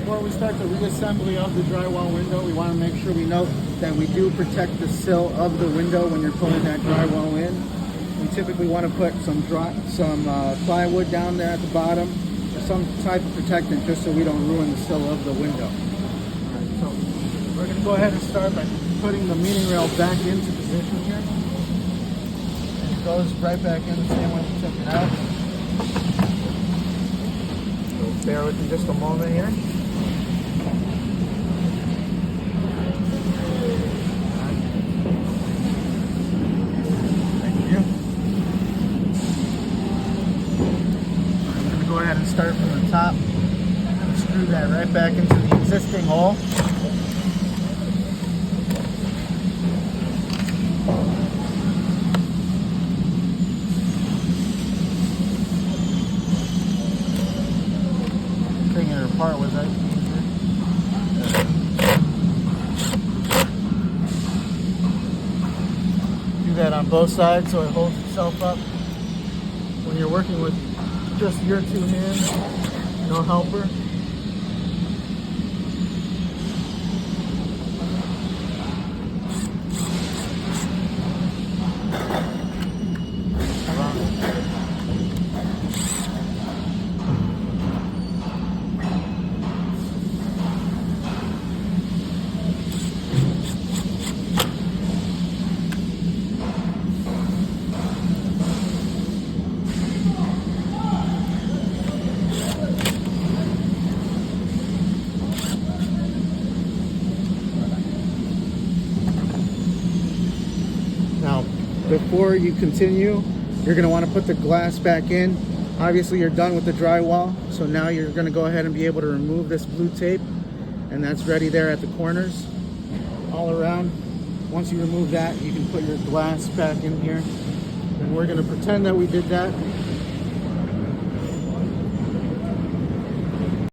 before we start the reassembly of the drywall window, we want to make sure we note that we do protect the sill of the window when you're pulling that drywall in. We typically want to put some plywood down there at the bottom, or some type of protectant, just so we don't ruin the sill of the window. Alright, so we're going to go ahead and start by putting the meeting rail back into position here. And it goes right back in the same way we took it out. So bear with me just a moment here. Go ahead and start from the top and screw that right back into the existing hole. Taking it apart was easier. Do that on both sides so it holds itself up when you're working with just your two hands, no helper. Now, before you continue, you're going to want to put the glass back in. Obviously, you're done with the drywall, so now you're going to go ahead and be able to remove this blue tape, and that's ready there at the corners, all around. Once you remove that, you can put your glass back in here, and we're going to pretend that we did that.